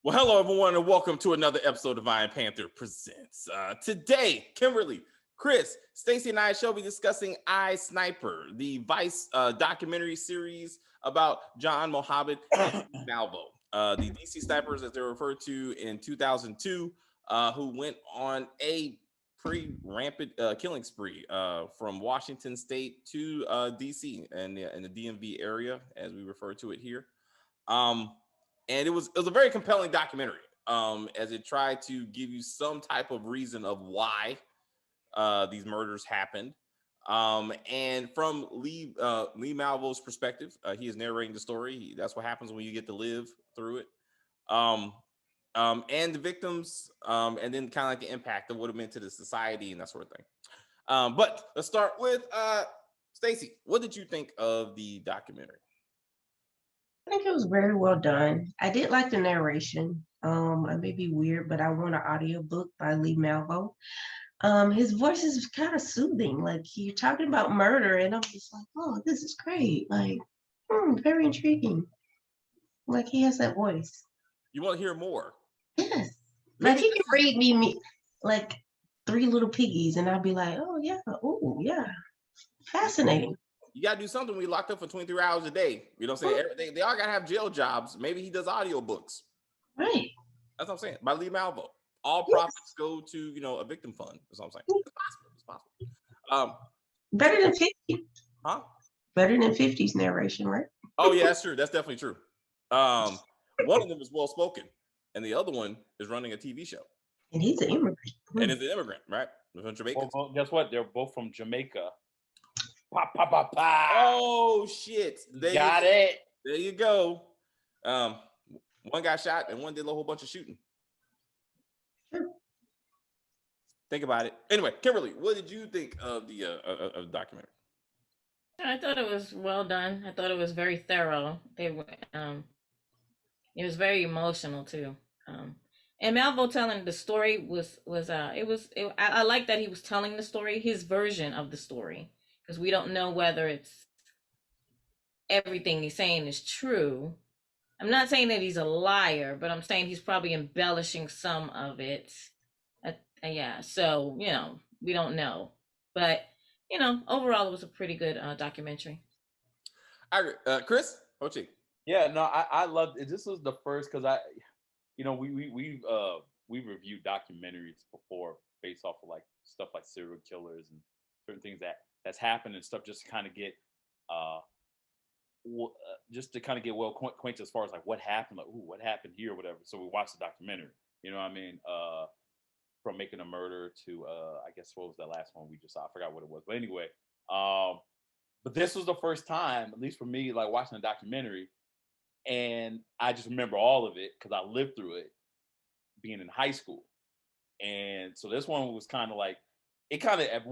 Well, hello, everyone, and welcome to another episode of Iron Panther Presents. Today, Kimberly, Chris, Stacy, and I shall be discussing I, Sniper, the Vice documentary series about John Mohammed and Malvo, the DC snipers, as they're referred to in 2002, who went on a pretty rampant killing spree from Washington State to DC and in the DMV area, as we refer to it here. And it was a very compelling documentary, as it tried to give you some type of reason of why these murders happened. And from Lee Malvo's perspective, he is narrating the story. That's what happens when you get to live through it. And the victims, and then kind of like the impact of what it meant to the society and that sort of thing. But let's start with Stacy. What did you think of the documentary? I think it was very well done. I did like the narration. It may be weird, but I want an audiobook by Lee Malvo. His voice is kind of soothing. Like you're talking about murder, and I'm just like, oh, this is great. Like, very intriguing. Like he has that voice. You want to hear more? Yes. Like he can read me like Three Little Piggies, and I'll be like, oh yeah, fascinating. You gotta do something when you're locked up for 23 hours a day. You know what I'm saying? They all gotta have jail jobs. Maybe he does audiobooks. Right. That's what I'm saying. By Lee Malvo. All profits go to, a victim fund. That's what I'm saying. It's possible. Better than 50. Huh? Better than 50's narration, right? Oh, yeah, that's true. That's definitely true. One of them is well spoken, and the other one is running a TV show. And he's an immigrant. And he's an immigrant, right? From Jamaica. Well, guess what? They're both from Jamaica. Pop, pop, pop, pop. Oh shit! Got it. There you go. One got shot and one did a whole bunch of shooting. Think about it. Anyway, Kimberly, what did you think of the documentary? I thought it was well done. I thought it was very thorough. It was very emotional too. And Malvo telling the story I like that he was telling the story, his version of the story. Because we don't know whether it's everything he's saying is true. I'm not saying that he's a liar, but I'm saying he's probably embellishing some of it. So, we don't know. But, overall, it was a pretty good documentary. I agree. Chris, what you? Yeah, no, I loved it. This was the first, because we've reviewed documentaries before based off of like stuff like serial killers and certain things that's happened and stuff, just to kind of get well acquainted as far as like what happened, like what happened here or whatever. So we watched the documentary, you know what I mean, from Making a Murder to I guess what was that last one we just saw? I forgot what it was, but anyway, but this was the first time, at least for me, like watching a documentary, and I just remember all of it because I lived through it being in high school. And so this one was kind of like, it kind of, at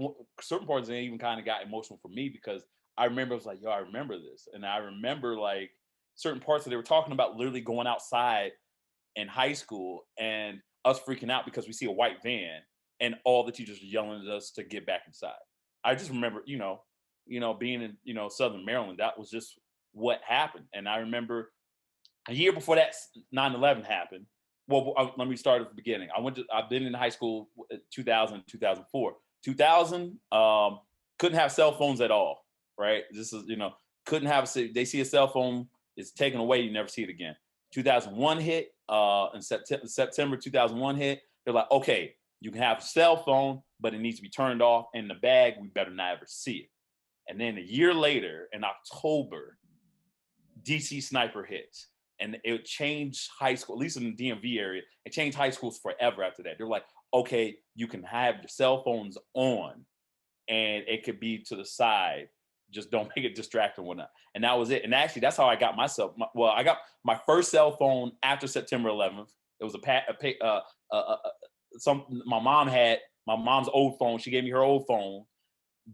certain parts, it even kind of got emotional for me because I remember, I was like, yo, I remember this. And I remember like certain parts that they were talking about literally going outside in high school and us freaking out because we see a white van and all the teachers are yelling at us to get back inside. I just remember, being in, Southern Maryland, that was just what happened. And I remember a year before that 9/11 happened. Well, let me start at the beginning. I've been in high school 2000, 2004. 2000, couldn't have cell phones at all, right? This is, couldn't have, they see a cell phone, it's taken away, you never see it again. 2001 hit, in September 2001 hit, they're like, okay, you can have a cell phone, but it needs to be turned off in the bag, we better not ever see it. And then a year later, in October, DC Sniper hits. And it changed high school, at least in the DMV area, it changed high schools forever after that. They're like, okay, you can have your cell phones on and it could be to the side. Just don't make it distracting or whatnot. And that was it. And actually, that's how I got myself. I got my first cell phone after September 11th. It was my mom had my mom's old phone. She gave me her old phone.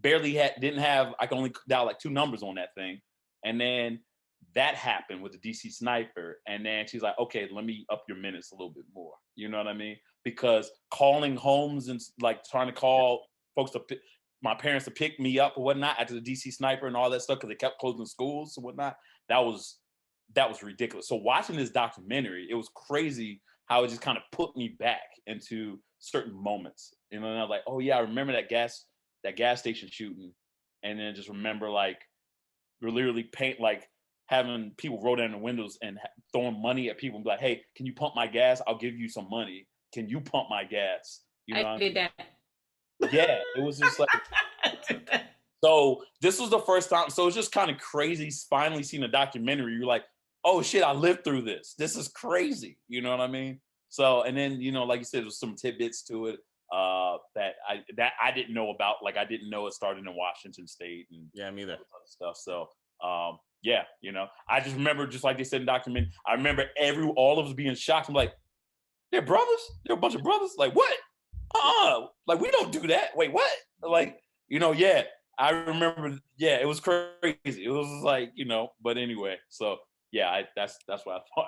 Didn't have, I could only dial like 2 numbers on that thing. And then that happened with the DC Sniper. And then she's like, okay, let me up your minutes a little bit more. You know what I mean? Because calling homes and like trying to call folks my parents to pick me up or whatnot after the DC Sniper and all that stuff, because they kept closing schools and whatnot. That was ridiculous. So watching this documentary, it was crazy how it just kind of put me back into certain moments. You know, and I'm like, oh yeah, I remember that gas station shooting, and then just remember like we're literally having people roll down the windows and throwing money at people and be like, hey, can you pump my gas? I'll give you some money. Can you pump my gas? You know, I did that. Yeah, it was just like. So this was the first time. So it's just kind of crazy finally seeing a documentary. You're like, oh shit, I lived through this. This is crazy. You know what I mean? So, and then, you know, like you said, there's some tidbits to it that I didn't know about. Like I didn't know it started in Washington State and Yeah, me either. Stuff. So yeah, you know, I just remember, just like they said in the documentary, I remember all of us being shocked. I'm like, they're brothers? They're a bunch of brothers? Like what? Like we don't do that. Wait, what? Like, you know, yeah. I remember, yeah, it was crazy. It was like, you know, but anyway, so yeah, that's what I thought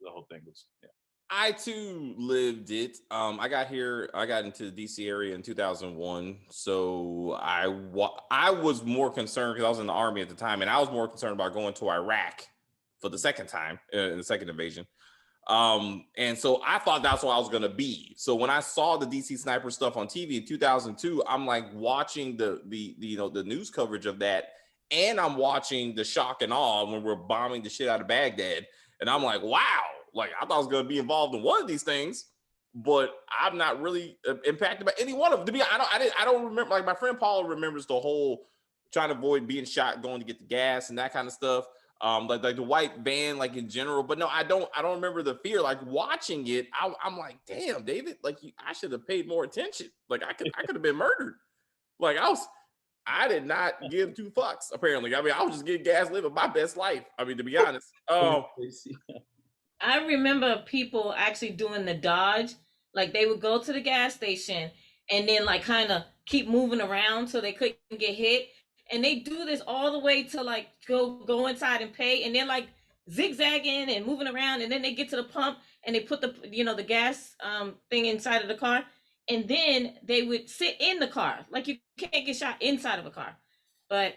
the whole thing was. Yeah. I too lived it. I got into the DC area in 2001. So I was more concerned because I was in the army at the time, and I was more concerned about going to Iraq for the second time in the second invasion. And so I thought that's what I was going to be. So when I saw the DC sniper stuff on TV in 2002, I'm like watching the you know, the news coverage of that. And I'm watching the shock and awe when we're bombing the shit out of Baghdad. And I'm like, wow, like I thought I was going to be involved in one of these things, but I'm not really impacted by any one of them. To be honest, I don't remember, like my friend Paula remembers the whole trying to avoid being shot, going to get the gas and that kind of stuff. Like the white van, like in general, but no, I don't remember the fear. Like watching it, I'm like, damn, David, like I should have paid more attention. Like I could have been murdered. Like I did not give two fucks. Apparently, I mean, I was just getting gas, living my best life. I mean, to be honest. I remember people actually doing the dodge. Like they would go to the gas station and then like kind of keep moving around so they couldn't get hit. And they do this all the way to like go inside and pay, and they're like zigzagging and moving around, and then they get to the pump and they put the the gas thing inside of the car, and then they would sit in the car. Like you can't get shot inside of a car, but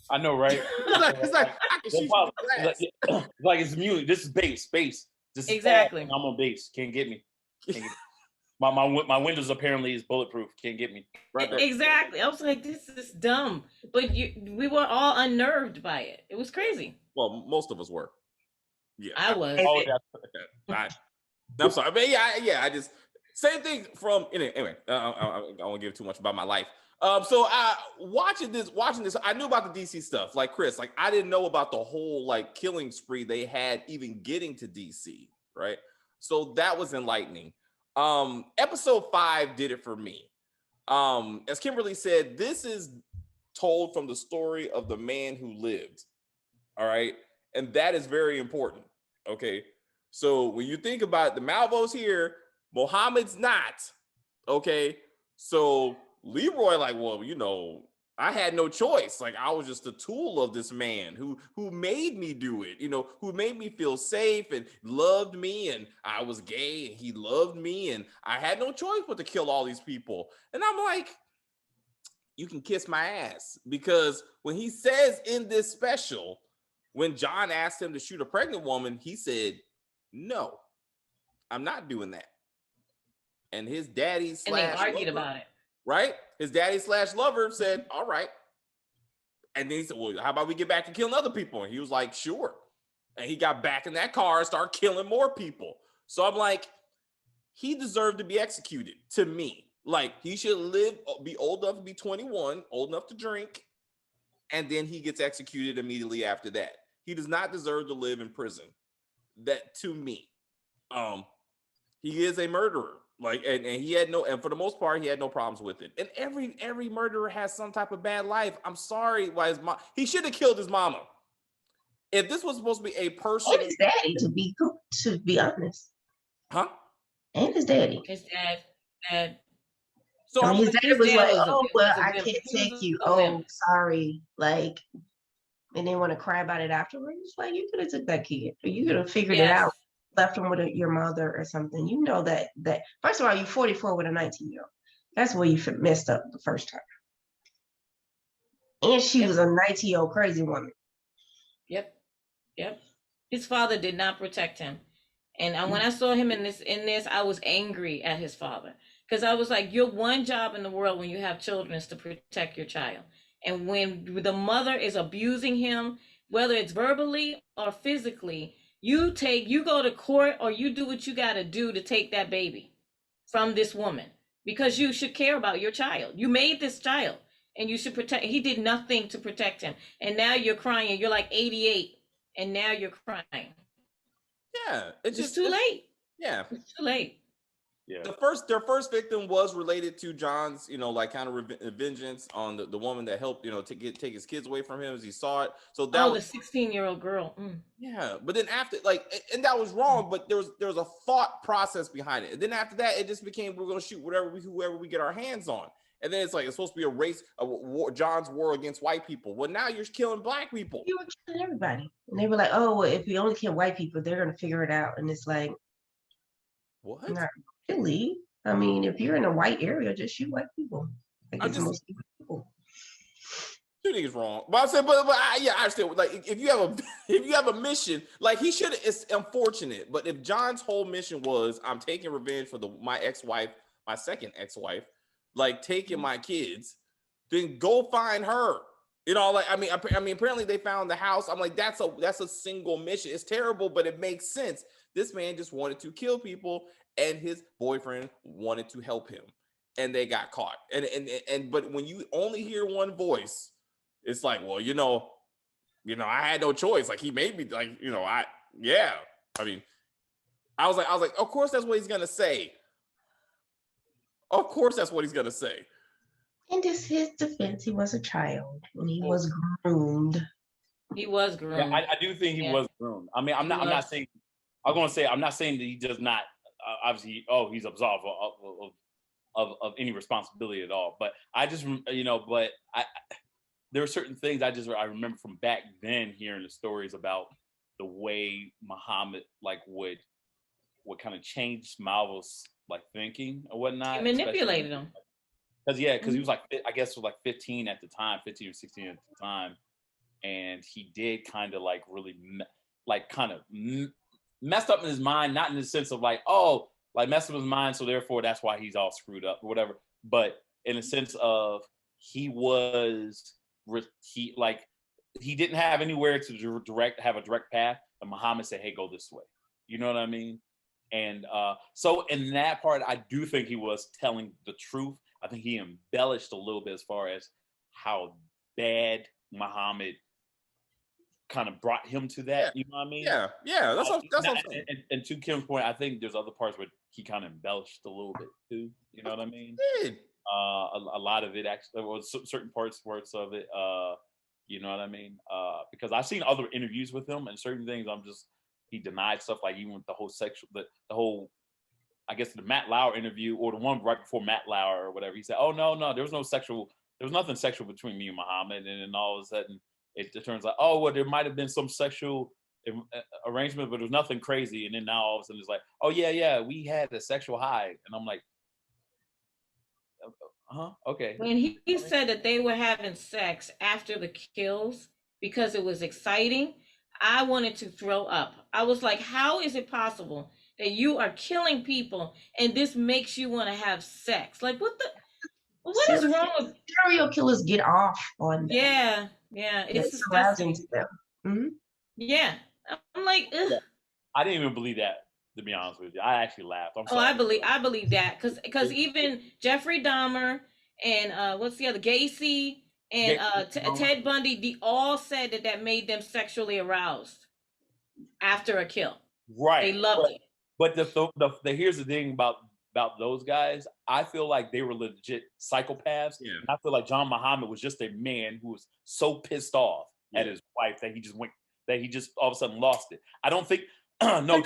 I know, right? it's like I can shoot you with glass. Like it's music. This is bass. This is exactly. I'm on bass. Can't get me. My windows apparently is bulletproof. Can't get me. Right there. Exactly. I was like, this is dumb. But we were all unnerved by it. It was crazy. Well, most of us were. Yeah, I was. Oh, yeah. I'm sorry, but yeah. I just same thing from anyway. I won't give too much about my life. So watching this, I knew about the DC stuff. Like Chris, like I didn't know about the whole like killing spree they had even getting to DC, right? So that was enlightening. Episode 5 did it for me. As Kimberly said, this is told from the story of the man who lived. All right. And that is very important. Okay. So when you think about the Malvo's here, Muhammad's not. Okay. So Leroy, like, well, you know, I had no choice. Like I was just a tool of this man who made me do it, you know, who made me feel safe and loved me, and I was gay and he loved me, and I had no choice but to kill all these people. And I'm like, you can kiss my ass, because when he says in this special, when John asked him to shoot a pregnant woman, he said, no, I'm not doing that. And his daddy / and they argued lover, about it. right? His daddy / lover said, all right. And then he said, well, how about we get back to killing other people? And he was like, sure. And he got back in that car and started killing more people. So I'm like, he deserved to be executed to me. Like he should be old enough to be 21, old enough to drink. And then he gets executed immediately after that. He does not deserve to live in prison. That to me, he is a murderer. Like, and he had and for the most part, he had no problems with it. And every murderer has some type of bad life. I'm sorry, why his mom, he should have killed his mama. If this was supposed to be a person, and his daddy, to be honest, huh? And his daddy, His dad. So I mean, his daddy was like, "Oh well, I can't can't take you. Oh, sorry." Like, and then want to cry about it afterwards. Like, you could have took that kid, or you could have figured it out. Left him with your mother or something. You know that first of all, you're 44 with a 19-year-old. That's where you messed up the first time. And she was a 19-year-old crazy woman. Yep. His father did not protect him. And when I saw him in this, I was angry at his father, because I was like, your one job in the world when you have children is to protect your child. And when the mother is abusing him, whether it's verbally or physically, you go to court or you do what you got to do to take that baby from this woman, because you should care about your child. You made this child and you should protect. He did nothing to protect him. And now you're crying. You're like 88 and now you're crying. Yeah, it's too late. Yeah, it's too late. Yeah. Their first victim was related to John's, like kind of vengeance on the woman that helped, to take his kids away from him as he saw it. So that was the 16-year-old girl. Yeah, but then after, and that was wrong, but there was a thought process behind it. And then after that, it just became, we're gonna shoot whoever we get our hands on. And then it's like, it's supposed to be a race, war, John's war against white people. Well, now you're killing black people. You were killing everybody. And they were like, oh, well, if we only kill white people, they're going to figure it out. And it's like, what? Not really. I mean, if you're in a white area, just shoot white people. Most people. Shooting is wrong. But I said, I understand. Like, if you have a mission, like he should. It's unfortunate, but if John's whole mission was, I'm taking revenge for my ex-wife, my second ex-wife, like taking my kids, then go find her. I mean, apparently they found the house. I'm like, that's a single mission. It's terrible, but it makes sense. This man just wanted to kill people, and his boyfriend wanted to help him, and they got caught. But when you only hear one voice, it's like, well, I had no choice. Like, he made me, I mean, I was like, of course that's what he's gonna say. Of course that's what he's gonna say. In his defense, he was a child and he was groomed. He was groomed. Yeah, I do think he was groomed. I mean, I'm not saying that he does not obviously. Oh, he's absolved of any responsibility at all. But I just there are certain things I remember from back then, hearing the stories about the way Muhammad would kind of change Malvo's thinking or whatnot. He manipulated him. Because he was I guess 15 at the time, 15 or 16 at the time, and he did kind of really messed up in his mind, not in the sense of messed up his mind, so therefore that's why he's all screwed up or whatever, but in the sense of he didn't have anywhere to have a direct path, and Muhammad said, hey, go this way. You know what I mean? And so in that part, I do think he was telling the truth. I think he embellished a little bit as far as how bad Muhammad kind of brought him to that. You know what I mean? Yeah. That's what I'm saying. And to Kim's point, I think there's other parts where he kind of embellished a little bit too. You know what I mean? A lot of it actually, or certain parts of it. You know what I mean? Because I've seen other interviews with him, and certain things he denied stuff, even with the whole the whole. I guess the Matt Lauer interview, or the one right before Matt Lauer or whatever, he said, oh, no, there was nothing sexual between me and Muhammad. And then all of a sudden it turns out, oh, well, there might've been some sexual arrangement, but there was nothing crazy. And then now all of a sudden it's like, oh yeah, we had a sexual high. And I'm like, okay. When he said that they were having sex after the kills because it was exciting, I wanted to throw up. I was like, how is it possible that you are killing people and this makes you want to have sex? Like, what is wrong with serial killers? Get off on them. Yeah, it's disgusting. Mm-hmm. Yeah, I'm like, ugh. Yeah. I didn't even believe that, to be honest with you. I actually laughed. I'm sorry. I believe that because even Jeffrey Dahmer and what's the other, Gacy and Ted Bundy, they all said that made them sexually aroused after a kill. Right, they loved it. But here's the thing about those guys. I feel like they were legit psychopaths. Yeah. I feel like John Muhammad was just a man who was so pissed off at his wife that he just all of a sudden lost it. I don't think no.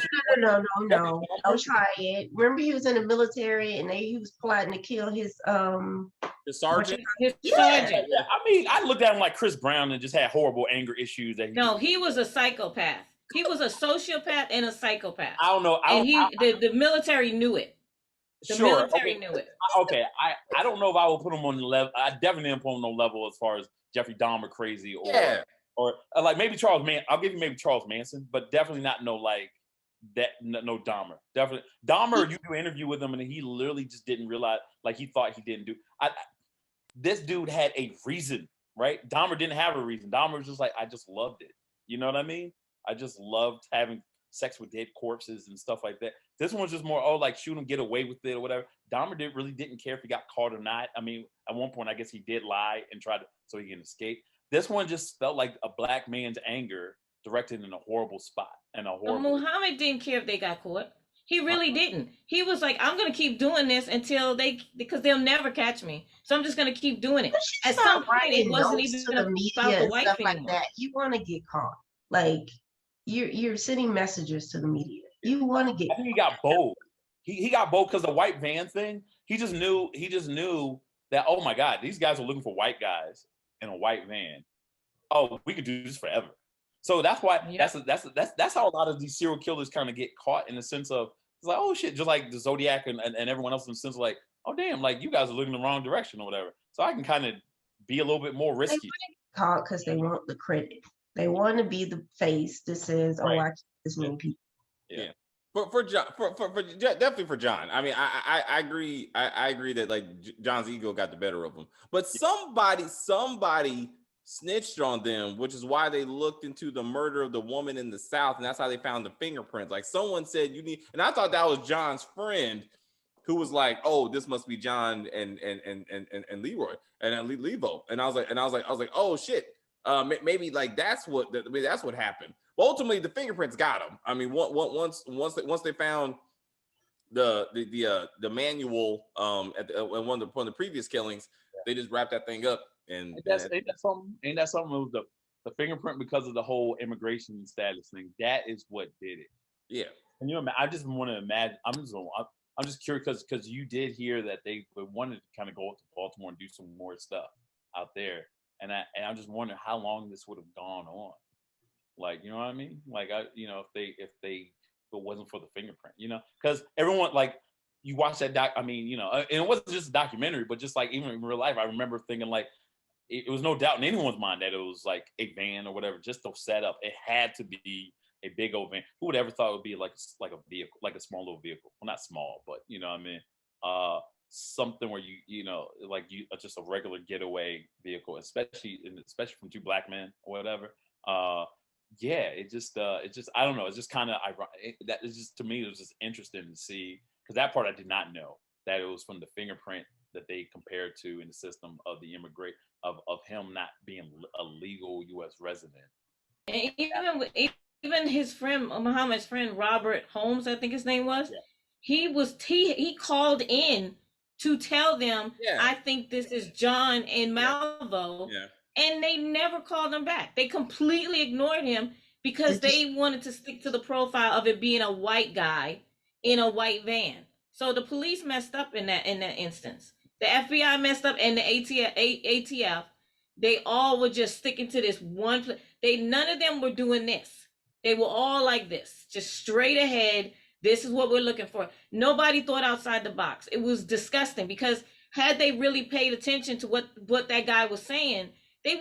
Don't try it. Remember, he was in the military and he was plotting to kill his sergeant. Sergeant. Yeah. I mean, I looked at him like Chris Brown and just had horrible anger issues. He was a psychopath. He was a sociopath and a psychopath. I don't know. The military knew it. The military knew it. Okay. I don't know if I would put him on the level. I definitely didn't put him on the level as far as Jeffrey Dahmer crazy or maybe Charles Manson. I'll give you maybe Charles Manson, but definitely not No, Dahmer, definitely Dahmer. You do an interview with him, and he literally just didn't realize, like he thought he didn't do. This dude had a reason, right? Dahmer didn't have a reason. Dahmer was just like, I just loved it. You know what I mean? I just loved having sex with dead corpses and stuff like that. This one was just more, like shoot him, get away with it or whatever. Dahmer really didn't care if he got caught or not. I mean, at one point, I guess he did lie and try to so he can escape. This one just felt like a black man's anger directed in a horrible spot and a horrible. Muhammad didn't care if they got caught. He really didn't. He was like, I'm gonna keep doing this until because they'll never catch me. So I'm just gonna keep doing it. At some point, it wasn't even to the media about the and white stuff thing like anymore. that. You want to get caught. Like you're sending messages to the media. You want to get. I think he got bold. He got bold because the white van thing. He just knew that, oh my God, these guys are looking for white guys in a white van. Oh, we could do this forever. So that's why that's how a lot of these serial killers kind of get caught, in the sense of it's like, oh shit, just like the Zodiac and everyone else, in the sense of like, oh damn, like you guys are looking in the wrong direction or whatever. So I can kind of be a little bit more risky. They caught because they want the credit. They want to be the face that says, "Oh, I killed this many people." Yeah. For John, for definitely for John. I mean, I agree. I agree that like John's ego got the better of him. But somebody snitched on them, which is why they looked into the murder of the woman in the South, and that's how they found the fingerprints. Like someone said, you need, and I thought that was John's friend, who was like, "Oh, this must be John and Leroy and Levo." And I was like, "Oh shit, maybe like that's what happened." But ultimately, the fingerprints got him. I mean, once they found the manual at one of the previous killings, they just wrapped that thing up. And ain't that something? It was the fingerprint, because of the whole immigration status thing. That is what did it. Yeah. And I just want to imagine. I'm just curious because you did hear that they wanted to kind of go up to Baltimore and do some more stuff out there, and I'm just wondering how long this would have gone on. Like, you know what I mean? Like, if it wasn't for the fingerprint, because everyone, like, you watch that doc. I mean, and it wasn't just a documentary, but just like even in real life, I remember thinking like, it was no doubt in anyone's mind that it was like a van or whatever, just the setup. It had to be a big old van. Who would ever thought it would be like a vehicle, like a small little vehicle? Well, not small, but you know what I mean? Something where just a regular getaway vehicle, especially from two black men or whatever. It just I don't know. It's just kind of ironic. That is just, to me, it was just interesting to see, because that part I did not know, that it was from the fingerprint that they compared to in the system of the immigrant of him not being a legal U.S. resident. And even his friend, Muhammad's friend Robert Holmes, I think his name was. Yeah. He called in to tell them, I think this is John and Malvo. Yeah. And they never called him back. They completely ignored him because they wanted to stick to the profile of it being a white guy in a white van. So the police messed up in that instance. The FBI messed up, and the ATF. They all were just sticking to this one. None of them were doing this. They were all like this, just straight ahead. This is what we're looking for. Nobody thought outside the box. It was disgusting, because had they really paid attention to what that guy was saying, their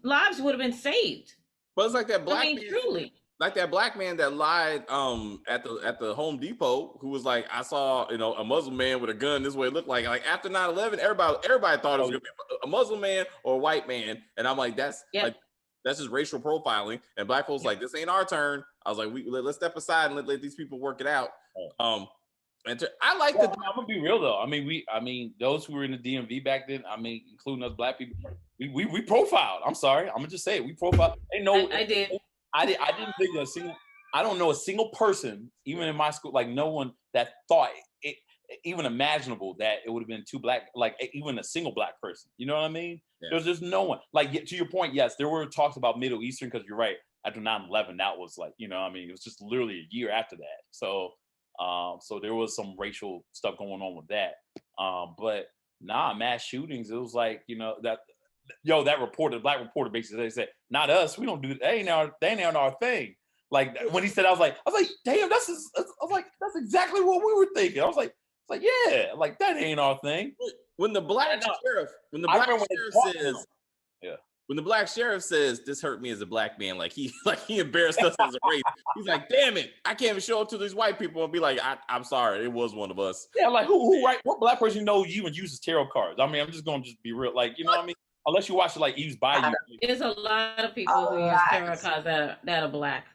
lives would have been saved. But it's like that black man, truly. Like that black man that lied at the Home Depot, who was like, I saw a Muslim man with a gun. This is what it looked like. Like after 9/11, everybody thought it was gonna be a Muslim man or a white man, and I'm like, that's just racial profiling. And black folks like, this ain't our turn. I was like, let's step aside and let these people work it out. I like I'm gonna be real though. I mean, those who were in the DMV back then, I mean, including us black people, we profiled. I'm sorry, I'm gonna just say it. We profiled. I did. I didn't think I don't know a single person, even in my school, like no one that thought it even imaginable that it would have been two black, like even a single black person. You know what I mean? Yeah. There was just no one. Like, to your point, yes, there were talks about Middle Eastern, because you're right. After 9/11, that was like, I mean, it was just literally a year after that. So there was some racial stuff going on with that. But mass shootings, it was like, that reporter, black reporter, basically they said, not us, we don't do that. They ain't our thing. Like when he said, I was like, damn, that's exactly what we were thinking. I was like, yeah, like that ain't our thing. When the black sheriff says, when the black sheriff says this hurt me as a black man, like he embarrassed us as a race. He's like, damn it, I can't even show up to these white people and be like, I'm sorry, it was one of us. Yeah, like who right? What black person knows you and uses tarot cards? I mean, I'm just gonna be real, like, you know what I mean? Unless you watch it like Eve's Bayou. There's a lot of people who use tarot cards that are black.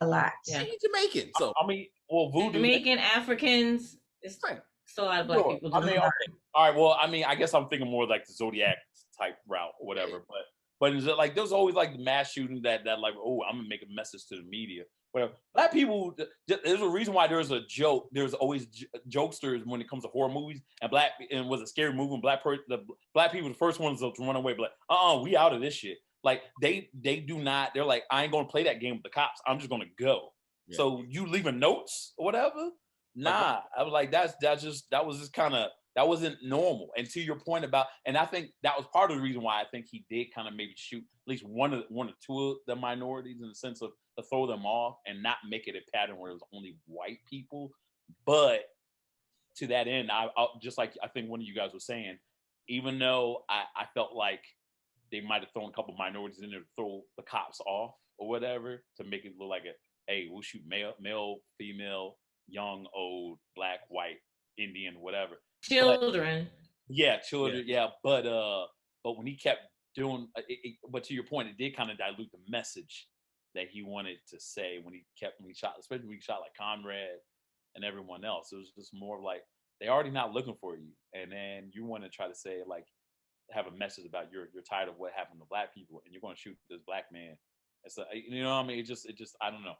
A lot. Yeah. He's Jamaican, so I mean, well, voodoo. Jamaican, Africans, it's still a lot of black people. I mean, okay. All right. Well, I mean, I guess I'm thinking more like the Zodiac type route or whatever. But is it like there's always like the mass shooting that like, oh, I'm gonna make a message to the media. Well, black people, there's a reason why there's a joke. There's always jokesters when it comes to horror movies and was a scary movie. And the black people, the first ones to run away, but we out of this shit. Like they do not. They're like, I ain't gonna play that game with the cops. I'm just gonna go. Yeah. So you leaving notes or whatever? Nah, I was like, that wasn't normal. And to your point about, and I think that was part of the reason why I think he did kind of maybe shoot at least one or two of the minorities in the sense of to throw them off and not make it a pattern where it was only white people. But to that end, I just like I think one of you guys was saying, even though I felt like they might have thrown a couple minorities in there to throw the cops off or whatever to make it look like hey, we'll shoot male, female, young, old, black, white, Indian, whatever. Children. Children. Yeah. But when he kept doing, but to your point, it did kind of dilute the message that he wanted to say when he shot, especially when he shot like Conrad and everyone else. It was just more like they already not looking for you, and then you want to try to say like have a message about you're tired of what happened to black people, and you're going to shoot this black man. It's you know what I mean? It just I don't know.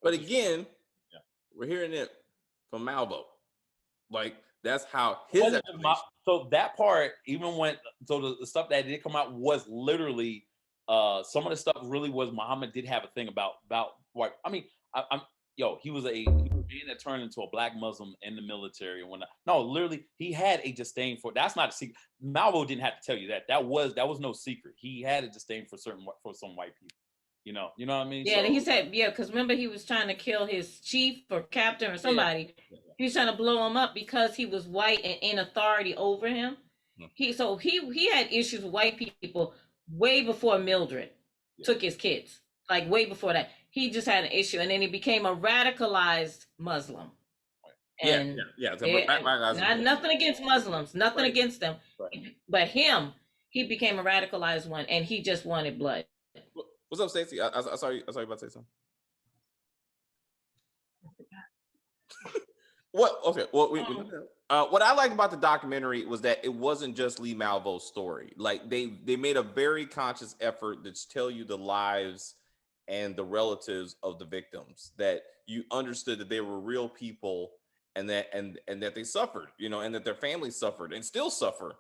But again, we're hearing it from Malvo. Like that's how his so that part, even when the stuff that did come out was literally some of the stuff really was Muhammad did have a thing about white. I mean, he was a man that turned into a black Muslim in the military and whatnot. No, literally, he had a disdain for. That's not a secret. Malvo didn't have to tell you that. That was no secret. He had a disdain for some white people. You know what I mean? Yeah, and he said, because remember he was trying to kill his chief or captain or somebody. Yeah. He was trying to blow him up because he was white and in authority over him. He had issues with white people way before Mildred took his kids. Like way before that. He just had an issue, and then he became a radicalized Muslim. And nothing against Muslims, nothing against them. Right. But he became a radicalized one, and he just wanted blood. What's up, Stacey? I saw you about to say something. What? Okay. Well, what I liked about the documentary was that it wasn't just Lee Malvo's story. Like they made a very conscious effort to tell you the lives and the relatives of the victims, that you understood that they were real people and that they suffered, and that their families suffered and still suffer.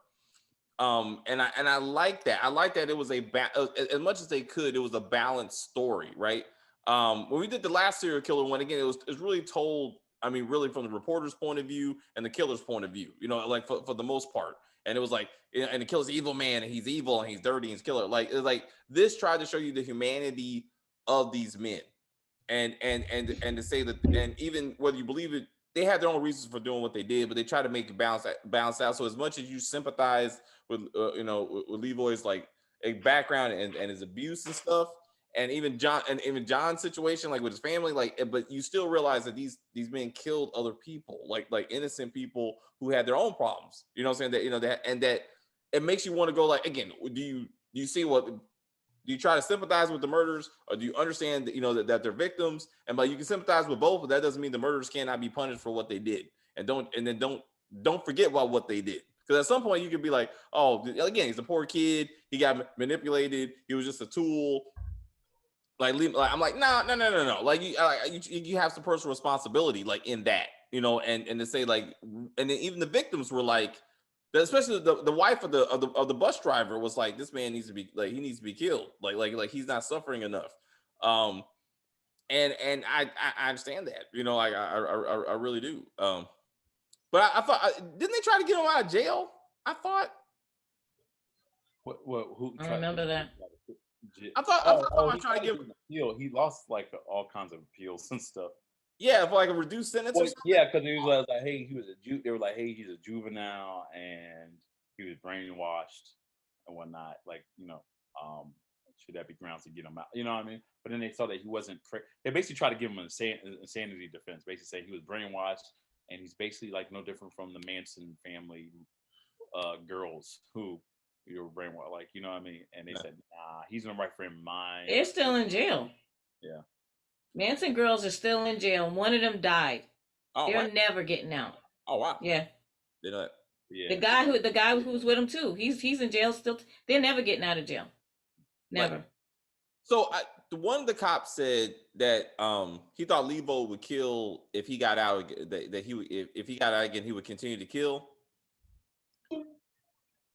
And I like that. I like that it was as much as they could, it was a balanced story, right? When we did the last serial killer one, again, it was really told, I mean, really from the reporter's point of view and the killer's point of view, like for the most part. And it was like, and the killer's an evil man, and he's evil and he's dirty and he's killer. Like, it's like this tried to show you the humanity of these men, and to say that, and even whether you believe it, they had their own reasons for doing what they did, but they try to make it balance out. So as much as you sympathize with with Leroy's like a background and his abuse and stuff, and even John's situation, like with his family, like, but you still realize that these men killed other people, like innocent people who had their own problems. You know what I'm saying? That and that it makes you want to go, like, again, do you see what? Do you try to sympathize with the murderers, or do you understand that, that they're victims? And you can sympathize with both, but that doesn't mean the murderers cannot be punished for what they did. And don't forget about what they did. Because at some point you could be like, oh, again, he's a poor kid. He got manipulated. He was just a tool. Like I'm like, no. Like you have some personal responsibility, like in that, and to say like, and then even the victims were like, especially the wife of the bus driver was like, this man needs to be like, he needs to be killed. Like he's not suffering enough. And I understand that, I really do. But I thought, didn't they try to get him out of jail? I thought. Who? I remember that. I thought I tried to give him appeal. He lost like all kinds of appeals and stuff. Yeah, for like a reduced sentence. Or something? Yeah, because he was like, hey, they were like, hey, he's a juvenile and he was brainwashed and whatnot. Like, should that be grounds to get him out? You know what I mean? But then they saw that he wasn't. They basically tried to give him an insanity defense, basically saying he was brainwashed and he's basically like no different from the Manson family girls who were brainwashed. Like, you know what I mean? And they said, nah, he's in the right frame of mind. They're still in jail. Yeah. Manson girls are still in jail. One of them died. Oh, They're what? never getting out. Oh, wow. Yeah. Did that? Yeah. The guy who was with him too. He's in jail still. They're never getting out of jail. Never. Right. So one of the cops said that he thought Levo would kill if he got out. That he would if he got out again, he would continue to kill.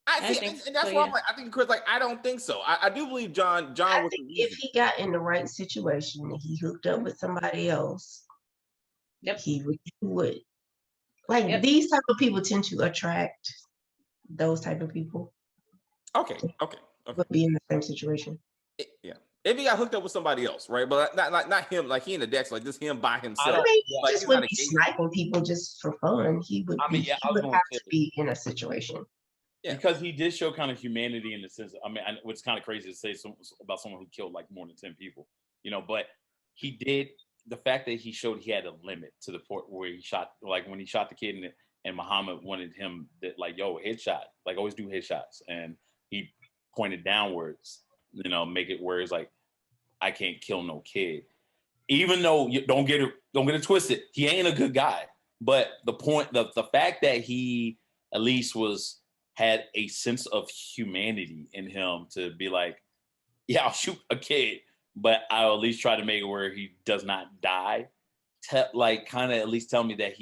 I think, and that's why I'm like, I think Chris, like, I don't think so. I do believe John. I was think if he got in the right situation and he hooked up with somebody else, he would. Like these type of people tend to attract those type of people. Okay. Would be in the same situation. Yeah. If he got hooked up with somebody else, right? But not him, like he in the decks, like just him by himself. I mean, he like, just wouldn't be sniping people just for fun. He would. He would have to be in a situation. Yeah. Because he did show kind of humanity in the sense. I mean, it's kind of crazy to say about someone who killed like more than 10 people, you know. But he did. The fact that he showed he had a limit to the point where he shot, like when he shot the kid and Muhammad wanted him that like, yo, headshot, like always do headshots, and he pointed downwards, you know, make it where it's like, I can't kill no kid, even though you don't get it twisted, he ain't a good guy. But the fact that he at least had a sense of humanity in him to be like, yeah, I'll shoot a kid, but I'll at least try to make it where he does not die. Like, kind of at least tell me that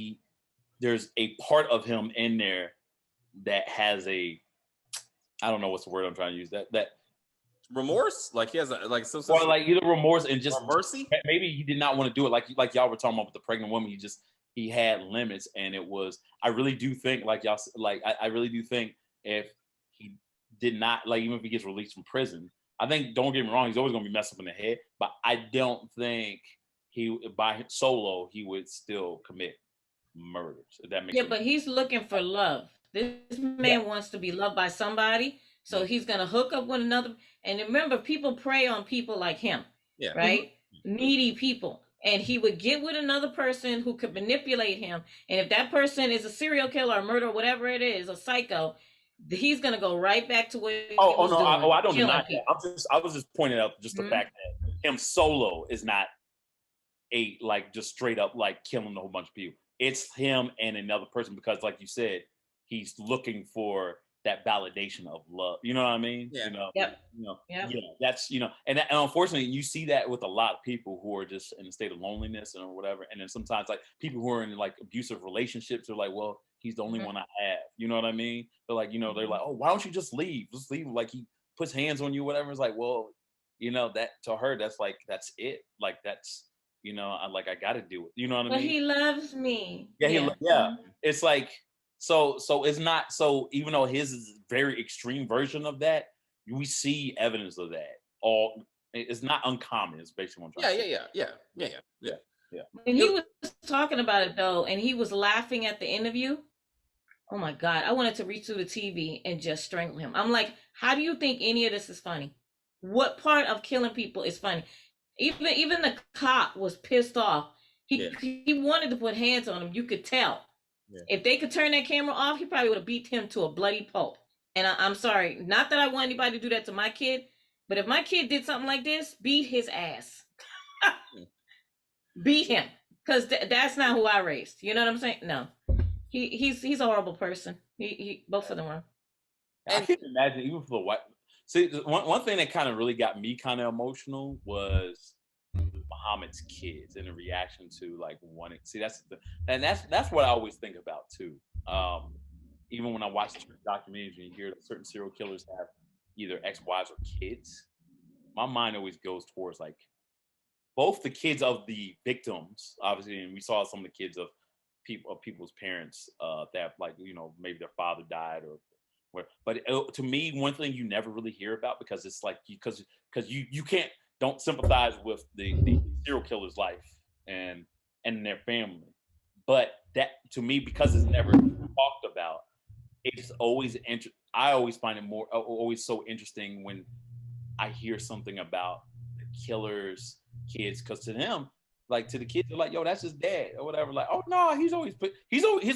there's a part of him in there that has I don't know what's the word I'm trying to use. That remorse, like he has or like either remorse and just mercy. Maybe he did not want to do it. Like y'all were talking about with the pregnant woman. He had limits, and it was. I really do think, like y'all, like I really do think if he did not, like, even if he gets released from prison, I think, don't get me wrong, he's always going to be messed up in the head, but I don't think by solo, he would still commit murders. If that makes sense. But he's looking for love. This man wants to be loved by somebody, so he's going to hook up with another. And remember, people prey on people like him, right? Mm-hmm. Needy people. And he would get with another person who could manipulate him. And if that person is a serial killer or murderer, whatever it is, a psycho, he's gonna go right back to what he was doing. I don't deny that. I was just pointing out just the fact that him solo is not just straight up like killing a whole bunch of people. It's him and another person, because like you said, he's looking for that validation of love. You know what I mean? Yeah. You know. Yep. You know. Yep. Yeah. That's and unfortunately you see that with a lot of people who are just in a state of loneliness or whatever. And then sometimes like people who are in like abusive relationships are like, well, he's the only one I have. You know what I mean? They're like, you know, they're like, oh, why don't you just leave? Just leave. Like, he puts hands on you, whatever. It's like, well, you know, that to her, that's it. Like, that's, you know, I got to do it. You know what I mean? But he loves me. Yeah. It's like, so it's not, so even though his is a very extreme version of that, we see evidence of that. It's not uncommon. It's basically what I'm trying to say. Yeah. And he was talking about it though, and he was laughing at the interview. Oh my God, I wanted to reach through the TV and just strangle him. I'm like, how do you think any of this is funny? What part of killing people is funny? Even the cop was pissed off. He wanted to put hands on him. You could tell. Yeah. If they could turn that camera off, he probably would have beat him to a bloody pulp. And I'm sorry, not that I want anybody to do that to my kid, but if my kid did something like this, beat his ass. Beat him, because that's not who I raised. You know what I'm saying? No, he's a horrible person. He both of them are. I can't imagine, even for the white. See, one thing that kind of really got me kind of emotional was Muhammad's kids and the reaction to like wanting. See, that's what I always think about too. Even when I watch documentaries and you hear that certain serial killers have either ex-wives or kids, my mind always goes towards like both the kids of the victims, obviously, and we saw some of the kids of people's parents that, like, you know, maybe their father died or where. But to me, one thing you never really hear about, because it's like because you don't sympathize with the serial killer's life and their family, but that to me, because it's never talked about, it's always I always find it always so interesting when I hear something about the killer's kids, because to them, like to the kids, they're like, yo, that's his dad or whatever. Like, oh no, he's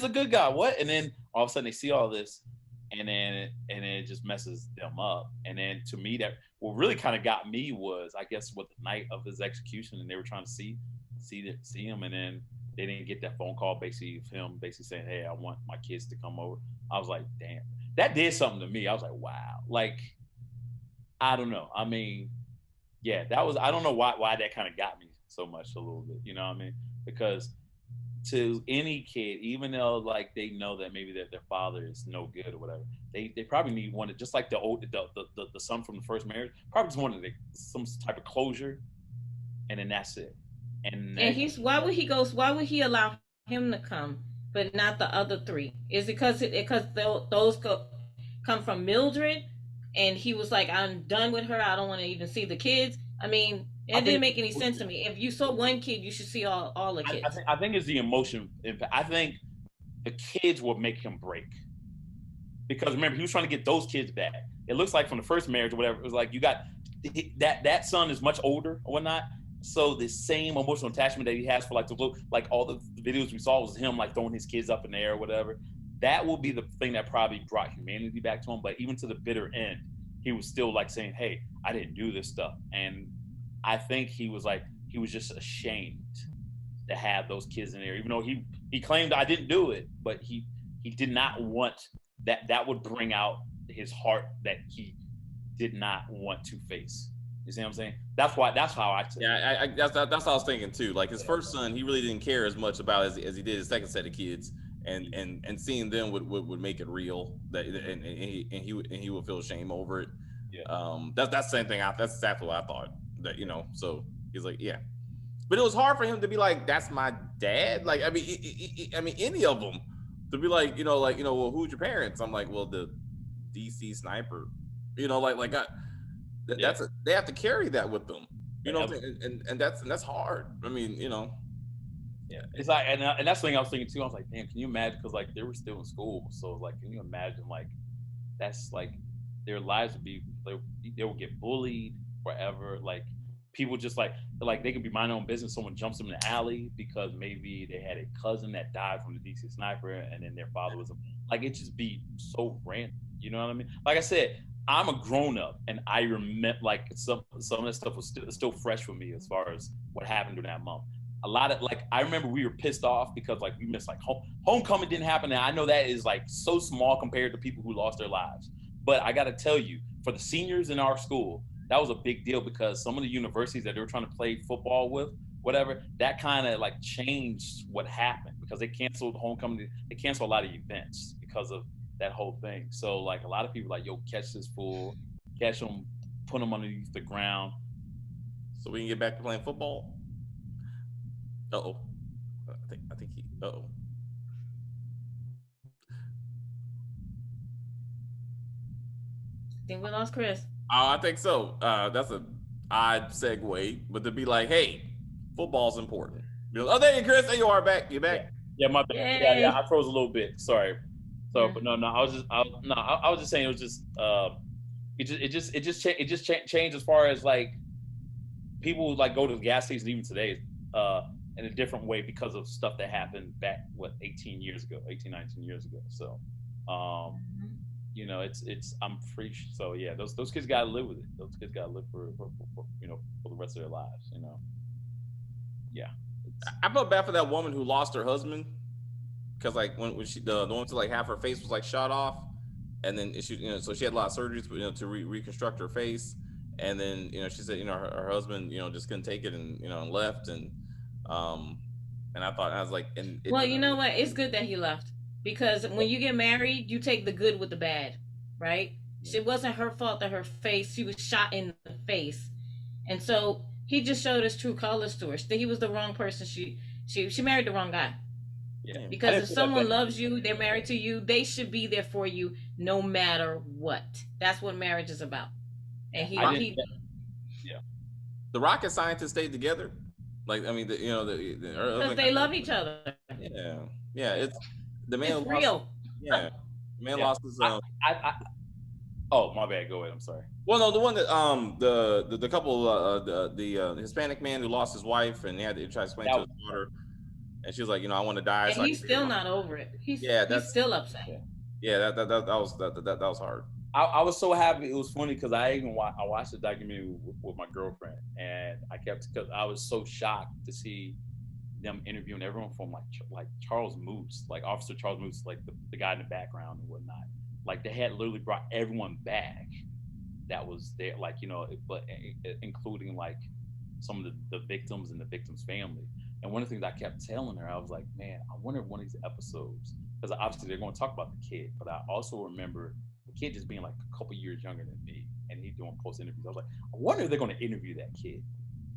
a good guy. What? And then all of a sudden they see all this, and then it just messes them up. And then to me, that what really kind of got me was, I guess, what the night of his execution, and they were trying to see him, and then they didn't get that phone call basically of him basically saying, hey, I want my kids to come over. I was like, damn, that did something to me. I was like, wow. Like, I don't know. I mean, yeah, that was, I don't know why that kind of got me so much a little bit, you know what I mean? Because to any kid, even though like they know that maybe that their father is no good or whatever, they probably need one, just like the son from the first marriage, probably just wanted some type of closure, and then that's it. And why would he allow him to come but not the other three? Is it because those come from Mildred, and he was like, I'm done with her, I don't want to even see the kids? I mean, it didn't make any sense to me. If you saw one kid, you should see all the kids. I think it's the emotion impact. I think the kids will make him break, because remember, he was trying to get those kids back. It looks like from the first marriage or whatever, it was like you got that son is much older or whatnot. So the same emotional attachment that he has for like all the videos we saw was him like throwing his kids up in the air or whatever. That will be the thing that probably brought humanity back to him. But even to the bitter end, he was still like saying, hey, I didn't do this stuff. And I think he was just ashamed to have those kids in there, even though he claimed I didn't do it, but he did not want that would bring out his heart that he did not want to face. You see what I'm saying? That's how I took it. Yeah, that's what I was thinking too. Like his first son, he really didn't care as much about as he did his second set of kids, and seeing them would make it real. That and he would feel shame over it. Yeah. That's the same thing. That's exactly what I thought. That so he's like, yeah, but it was hard for him to be like, that's my dad. Like I mean any of them to be like, well, who's your parents? I'm like, well, the DC sniper. They have to carry that with them, and that's hard. I mean, yeah, it's like, and that's the thing I was thinking too. I was like, damn, can you imagine? Because like they were still in school, so like, can you imagine like that's like their lives would be, they will get bullied forever. Like people just like they could be minding their own business. Someone jumps them in the alley because maybe they had a cousin that died from the DC sniper, and then their father was like, it just be so random. You know what I mean? Like I said, I'm a grown up, and I remember like some of that stuff was still fresh for me as far as what happened during that month. A lot of like, I remember we were pissed off because like we missed like homecoming didn't happen, and I know that is like so small compared to people who lost their lives. But I got to tell you, for the seniors in our school, that was a big deal, because some of the universities that they were trying to play football with, whatever, that kind of like changed what happened, because they canceled homecoming. They canceled a lot of events because of that whole thing. So like a lot of people like, yo, catch this fool, catch him, put him underneath the ground, so we can get back to playing football. I think he. I think we lost Chris. I think so. That's an odd segue, but to be like, hey, football's important. Oh, there you, Chris. There you are, back. You back? Yeah, my bad. Yeah, I froze a little bit. Sorry. So, but no, I was just saying it was just it just changed as far as like people like go to the gas station even today in a different way because of stuff that happened back 18, 19 years ago. So it's I'm free. So yeah, those kids gotta live with it. Those kids gotta live for the rest of their lives. Yeah. I felt bad for that woman who lost her husband. Because like when she the one to like half her face was like shot off, and then she so she had a lot of surgeries to reconstruct her face, and then she said her husband just couldn't take it and and left, and I thought, I was like, well, you know what, it's good that he left, because when you get married you take the good with the bad, right? It wasn't her fault that she was shot in the face, and so he just showed his true colors to her. He was the wrong person. She married the wrong guy. Yeah. Because if someone loves you, they're married to you, they should be there for you no matter what. That's what marriage is about. And the rocket scientists stayed together. Like, I mean, because they love each other. Yeah. It's the man. It's real. Yeah, the man lost his. Oh, my bad. Go ahead. I'm sorry. Well, no, the one that the couple the Hispanic man who lost his wife and he had to try to explain to his daughter, and she was like, I want to die. And So he's still not over it. He's still upset. That was hard. I was so happy. It was funny because I watched the documentary with my girlfriend, and because I was so shocked to see them interviewing everyone from like Charles Moose, like Officer Charles Moose, like the guy in the background and whatnot. Like they had literally brought everyone back that was there, like but including like some of the victims and the victims' family. And one of the things I kept telling her, I was like, man, I wonder if one of these episodes, because obviously they're going to talk about the kid, but I also remember the kid just being like a couple years younger than me, and he's doing post interviews. I was like, I wonder if they're going to interview that kid.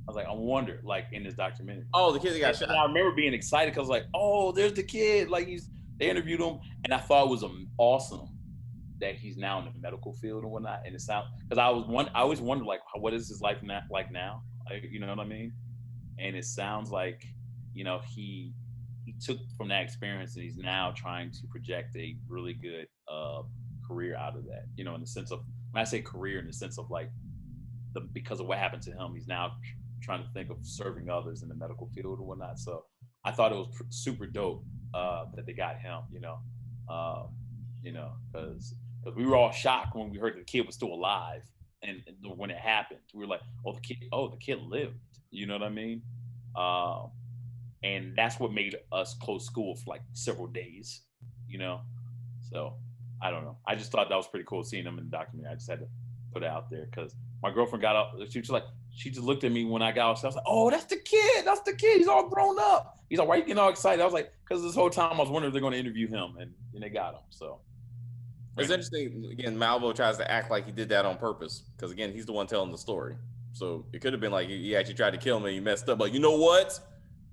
I was like, I wonder, like in this documentary. Oh, the kid that got shot. And I remember being excited because I was like, oh, there's the kid. Like they interviewed him, and I thought it was awesome that he's now in the medical field and whatnot. And it sounds, because I always wondered like, what is his life like now? Like, you know what I mean? And it sounds like, he took from that experience and he's now trying to project a really good career out of that. In the sense of, when I say career, in the sense of like because of what happened to him, he's now trying to think of serving others in the medical field or whatnot. So I thought it was super dope that they got him. Because we were all shocked when we heard the kid was still alive, and when it happened, we were like, the kid lived. You know what I mean? And that's what made us close school for like several days. So I don't know. I just thought that was pretty cool seeing him in the documentary. I just had to put it out there because my girlfriend got up. She just looked at me when I got off. I was like, oh, that's the kid. That's the kid. He's all grown up. He's like, why are you getting all excited? I was like, because this whole time I was wondering if they're going to interview him, and they got him. So it's interesting. Again, Malvo tries to act like he did that on purpose because, again, he's the one telling the story. So it could have been like he actually tried to kill him and he messed up. But you know what?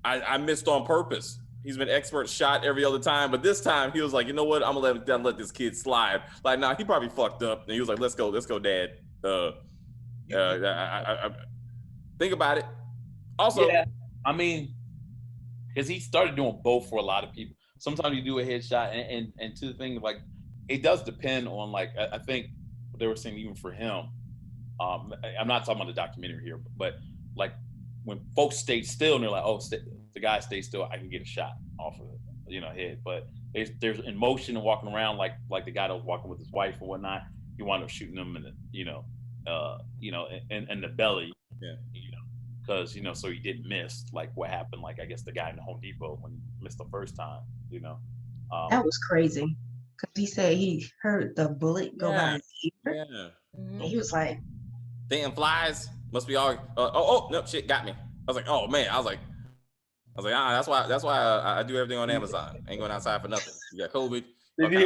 I missed on purpose. He's been expert shot every other time, but this time he was like, you know what? I'm gonna let this kid slide. Like, nah, he probably fucked up. And he was like, let's go, Dad. Think about it. Also, yeah, I mean, because he started doing both for a lot of people. Sometimes you do a headshot, and to the thing, like, it does depend on, like, I think what they were saying even for him. I'm not talking about the documentary here, but like when folks stay still and they're like, oh, the guy stays still, I can get a shot off of head. But there's in motion and walking around like the guy that was walking with his wife or whatnot. He wound up shooting him in the in the belly. Yeah. Because so he didn't miss like what happened. Like I guess the guy in the Home Depot when he missed the first time. That was crazy. Because he said he heard the bullet go by his ear. Yeah. And he was like, damn flies must be all. Oh no, shit got me. I was like, oh man. I was like, that's why I do everything on Amazon. I ain't going outside for nothing. You got COVID. Did you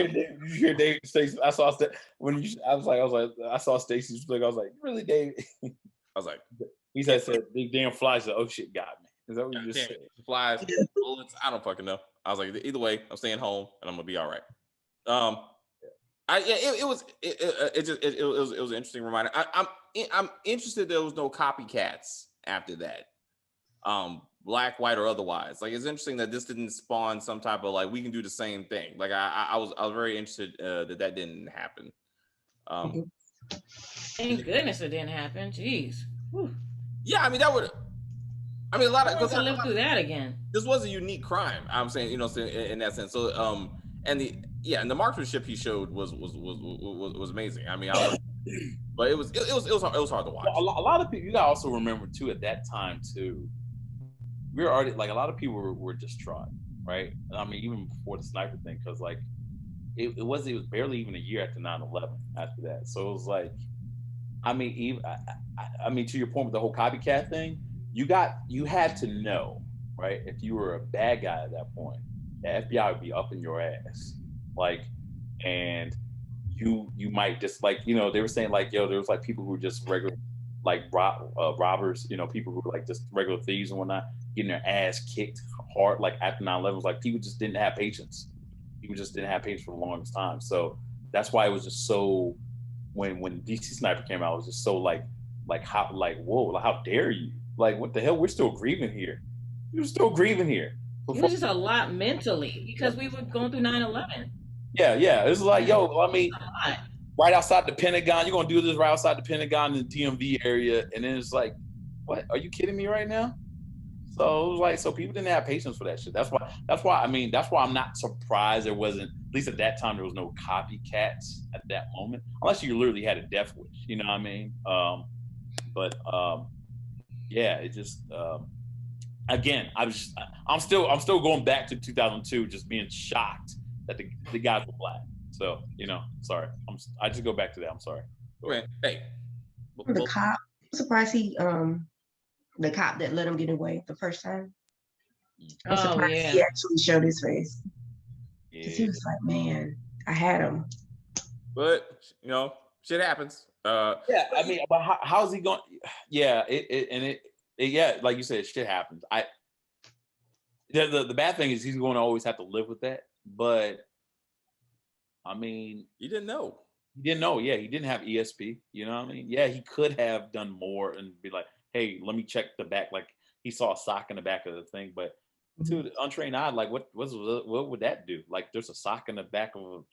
hear Dave? Stacey? I saw I saw Stacey's flick. I was like, really, Dave? I was like, he said these damn flies. Oh shit, got me. Is that what you just said? Flies, bullets. I don't fucking know. I was like, either way, I'm staying home and I'm gonna be all right. It was an interesting reminder. I'm interested there was no copycats after that. Black, white, or otherwise. Like, it's interesting that this didn't spawn some type of like we can do the same thing. Like I was very interested that didn't happen. Thank goodness it didn't happen. Jeez. Whew. Yeah, I mean that would. I mean a lot of to live through that again. This was a unique crime. I'm saying, in that sense. So and the marksmanship he showed was amazing. I mean, but it was hard to watch. A lot of people, you gotta also remember too, at that time too, we were already like a lot of people were distraught, right? I mean, even before the sniper thing, because like it was barely even a year after 9/11 after that. So it was like, I mean, to your point with the whole copycat thing, you had to know, right? If you were a bad guy at that point, the FBI would be up in your ass, like, and you might just like, they were saying like, there was like people who were just regular, like robbers, people who were like just regular thieves and whatnot, getting their ass kicked hard, like after 9/11, was like people just didn't have patience. People just didn't have patience for the longest time. So that's why it was just so, when DC Sniper came out, it was just so like how, like, whoa, like, how dare you? Like, what the hell? We're still grieving here. We're still grieving here. It was just a lot mentally because we were going through 9/11. Yeah. It's like, yo, I mean, right outside the Pentagon. You're gonna do this right outside the Pentagon in the DMV area, and then it's like, what? Are you kidding me right now? So it was like, so people didn't have patience for that shit. That's why I'm not surprised there wasn't, at least at that time, there was no copycats at that moment, unless you literally had a death wish, you know what I mean? Yeah, it just, again, I'm still going back to 2002, just being shocked that the guys were black. So, sorry, I just go back to that. I'm sorry. Hey, The cop, I'm surprised the cop that let him get away the first time. I'm surprised he actually showed his face. Because he was like, man, I had him. But, shit happens. Yeah, I mean, but how's he going? Yeah, like you said, shit happens. The bad thing is he's going to always have to live with that. But, I mean. He didn't know. Yeah, he didn't have ESP. You know what I mean? Yeah, he could have done more and be like, hey, let me check the back. Like he saw a sock in the back of the thing, but to the untrained eye, like what would that do? Like there's a sock in the back of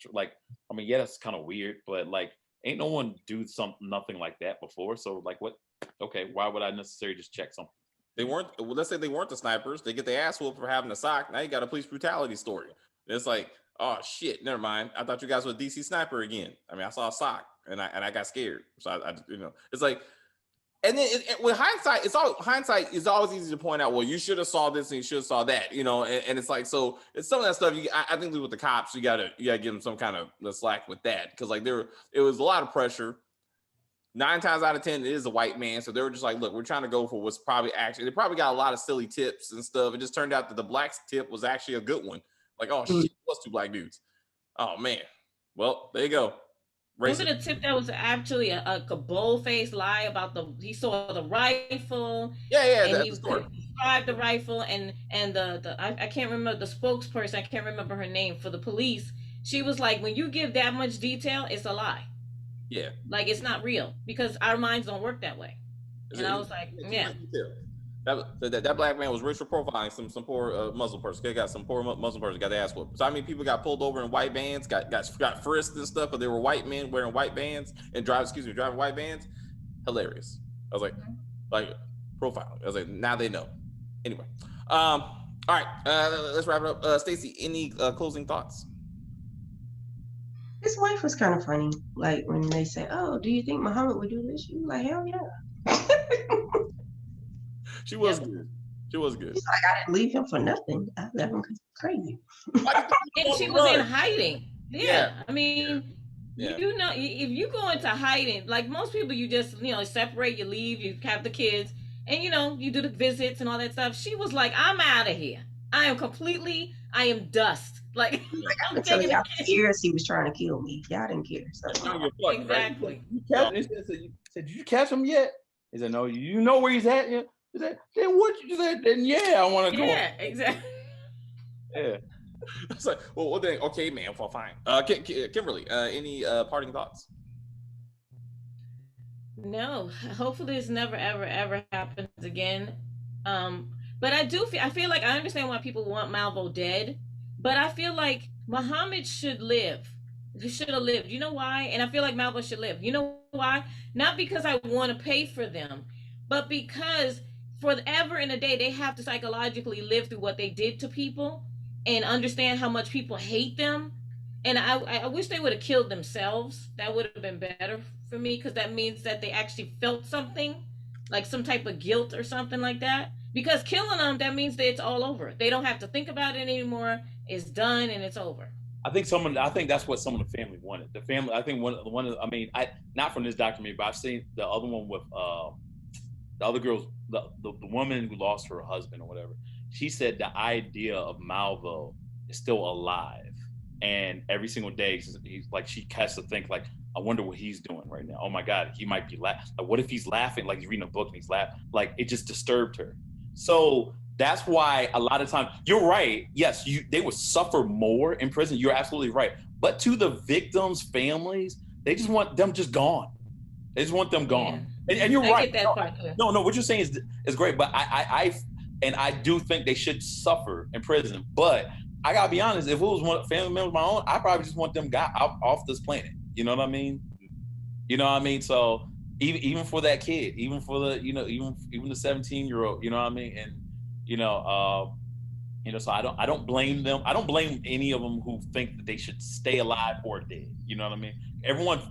yeah, that's kind of weird, but like ain't no one do nothing like that before. So like what? Okay, why would I necessarily just check something? Let's say they weren't the snipers. They get their ass whooped for having a sock. Now you got a police brutality story. It's like, oh shit, never mind. I thought you guys were a DC sniper again. I mean, I saw a sock and I got scared. So I it's like. And then with hindsight, hindsight is always easy to point out. Well, you should have saw this and you should have saw that, And it's like, so it's some of that stuff. I think with the cops, you gotta give them some kind of slack with that because like it was a lot of pressure. 9 times out of 10, it is a white man, so they were just like, look, we're trying to go for what's probably actually. They probably got a lot of silly tips and stuff. It just turned out that the black tip was actually a good one. Like, oh shit, it was 2 black dudes. Oh man, well there you go. Was it a tip that was actually a bold-faced lie about he saw the rifle? Yeah, and he described the rifle and I can't remember the spokesperson. I can't remember her name for the police. She was like, when you give that much detail, it's a lie. Yeah, like it's not real because our minds don't work that way. I was like, yeah. That black man was racial profiling some poor Muslim person. They got some poor Muslim person got their ass whooped. So I mean, people got pulled over in white vans, got frisked and stuff, but they were white men wearing white vans and driving white vans. Hilarious. I was like profiling. I was like, now they know. Anyway, all right, let's wrap it up. Stacey, any closing thoughts? His wife was kind of funny. Like when they say, "Oh, do you think Muhammad would do this?" She was like, "Hell yeah." She was good. She was good. She's like, I didn't leave him for nothing. I left him because he's crazy. And she was in hiding. Yeah. I mean, yeah. If you go into hiding, like most people, you just, separate, you leave, you have the kids, and, you do the visits and all that stuff. She was like, I'm out of here. I am dust. Like I'm telling y'all, for years he was trying to kill me. Y'all didn't care. So. Exactly. Right? He said, did you catch him yet? He said, no, you know where he's at yet? He said, then what you said? Then yeah, I want to go. Yeah, exactly. Yeah. It's like, well then, okay, man, well, fine. Kimberly, any parting thoughts? No, hopefully this never, ever, ever happens again. But I feel like I understand why people want Malvo dead, but I feel like Muhammad should live. He should have lived. You know why? And I feel like Malvo should live. You know why? Not because I want to pay for them, but because forever and a day they have to psychologically live through what they did to people and understand how much people hate them. And I wish they would have killed themselves. That would have been better for me because that means that they actually felt something, like some type of guilt or something like that. Because killing them, that means that it's all over. They don't have to think about it anymore. It's done and it's over. I think that's what some of the family wanted. The family, I think not from this documentary, but I've seen the other one with the other girls, the woman who lost her husband or whatever. She said the idea of Malvo is still alive, and every single day he's like, she has to think like, I wonder what he's doing right now. Oh my God, he might be laughing. Like, what if he's laughing? Like he's reading a book and he's laughing. Like it just disturbed her. So that's why a lot of times, you're right. Yes, they would suffer more in prison. You're absolutely right. But to the victims' families, they just want them just gone. They just want them gone. Yeah. And you're right. Get that part too. No, what you're saying is great. But I do think they should suffer in prison. But I gotta be honest, if it was one family member of my own, I probably just want them got off this planet. You know what I mean? You know what I mean? So even for that kid, even for the even the 17-year-old, you know what I mean? And you know, so I don't blame them. I don't blame any of them who think that they should stay alive or dead. You know what I mean? Everyone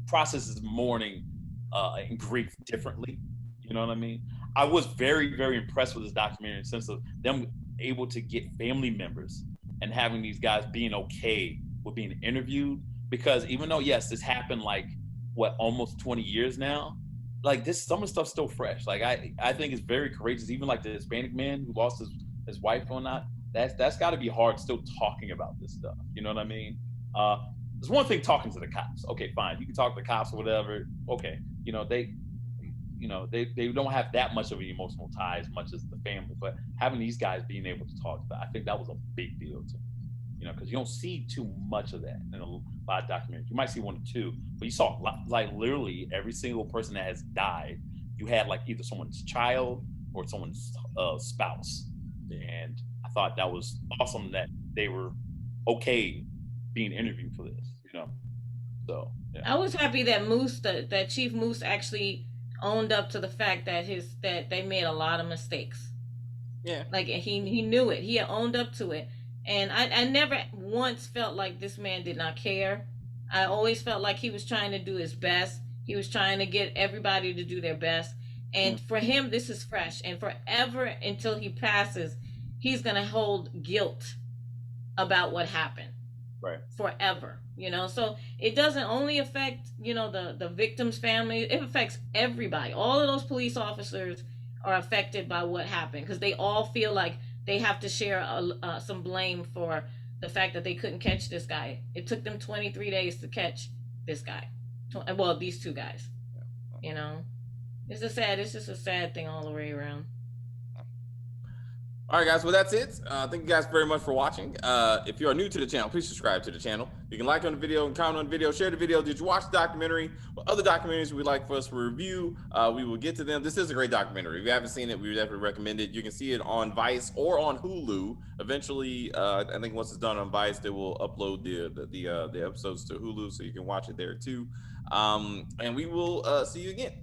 processes mourning and grief differently. You know what I mean? I was very, very impressed with this documentary in the sense of them able to get family members and having these guys being okay with being interviewed. Because even though, yes, this happened like what, almost 20 years now, like this, some of the stuff's still fresh. Like I think it's very courageous. Even like the Hispanic man who lost his wife or not, that's got to be hard still talking about this stuff. You know what I mean? There's one thing talking to the cops. Okay, fine, you can talk to the cops or whatever. Okay, they don't have that much of an emotional tie as much as the family, but having these guys being able to talk about, I think that was a big deal to me. Because you don't see too much of that in a lot of documentaries. You might see one or two, but you saw like literally every single person that has died. You had like either someone's child or someone's spouse, and I thought that was awesome that they were okay being interviewed for this. So yeah. I was happy that that Chief Moose actually owned up to the fact that they made a lot of mistakes. Yeah. Like he knew it. He had owned up to it. And I never once felt like this man did not care. I always felt like he was trying to do his best. He was trying to get everybody to do their best. And for him, this is fresh. And forever until he passes, he's going to hold guilt about what happened. Right. Forever. So it doesn't only affect, the victim's family. It affects everybody. All of those police officers are affected by what happened because they all feel like they have to share some blame for the fact that they couldn't catch this guy. It took them 23 days to catch this guy. Well, these two guys. It's just a sad thing all the way around. All right, guys. Well, that's it. Thank you guys very much for watching. If you are new to the channel, please subscribe to the channel. You can like on the video and comment on the video, share the video. Did you watch the documentary? What other documentaries would like for us to review? We will get to them. This is a great documentary. If you haven't seen it, we would definitely recommend it. You can see it on Vice or on Hulu. Eventually, I think once it's done on Vice, they will upload the episodes to Hulu, so you can watch it there too. And we will see you again.